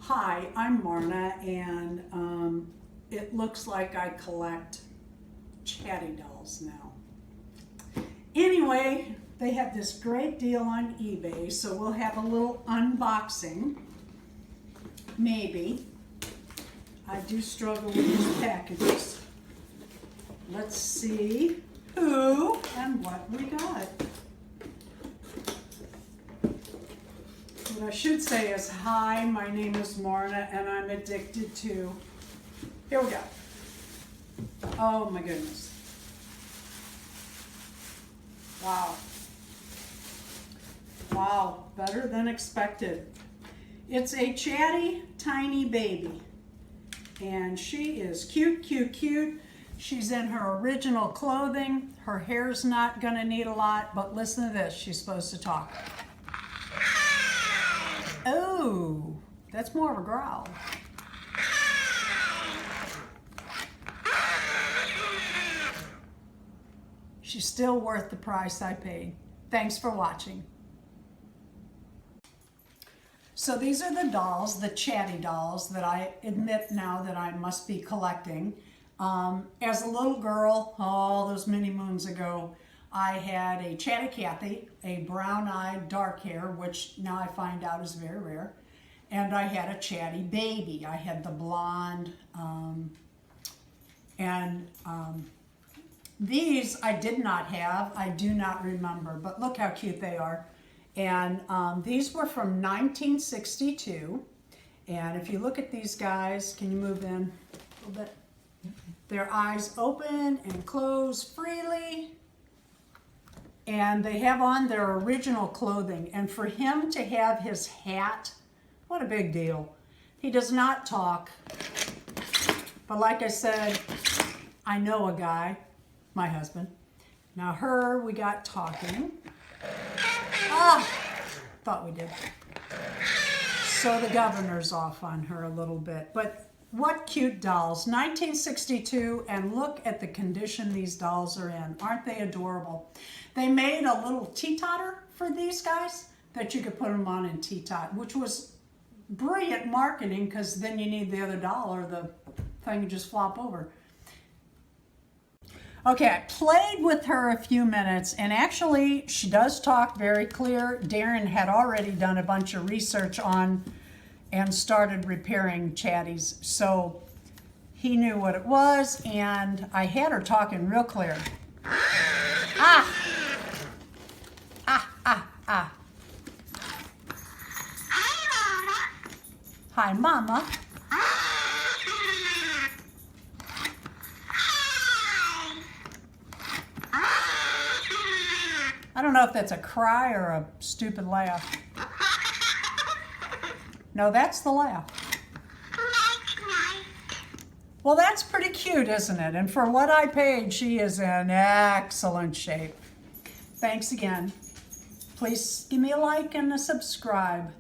Hi, I'm Marna, and it looks like I collect Chatty dolls now. Anyway, they have this great deal on eBay, so we'll have a little unboxing. Maybe. I do struggle with these packages. Let's see who and what we got. What I should say is, hi, my name is Marna, and I'm addicted to, here we go. Oh my goodness. Wow. Wow, better than expected. It's a Chatty tiny baby, and she is cute, cute, cute. She's in her original clothing. Her hair's not gonna need a lot, but listen to this, she's supposed to talk. Oh, that's more of a growl. She's still worth the price I paid. Thanks for watching. So these are the dolls, the Chatty dolls, that I admit now that I must be collecting. As a little girl, all those many moons ago, I had a Chatty Cathy, a brown-eyed, dark hair, which now I find out is very rare. And I had a Chatty baby. I had the blonde. These I did not have. I do not remember, but look how cute they are. And these were from 1962. And if you look at these guys, can you move in a little bit? Their eyes open and close freely. And they have on their original clothing. And for him to have his hat, what a big deal. He does not talk. But like I said, I know a guy, my husband. Now her, we got talking. Thought we did. So the governor's off on her a little bit. But what cute dolls. 1962, and look at the condition these dolls are in. Aren't they adorable? They made a little teeter for these guys that you could put them on in teetot, which was brilliant marketing, because then you need the other doll or the thing would just flop over. Okay, I played with her a few minutes, and actually she does talk very clear. Darren had already done a bunch of research on and started repairing Chatties, so he knew what it was, and I had her talking real clear. Ah! Ah, ah, ah. Hi, Mama. I don't know if that's a cry or a stupid laugh. No, that's the laugh. Well, that's pretty cute, isn't it? And for what I paid, she is in excellent shape. Thanks again. Please give me a like and a subscribe.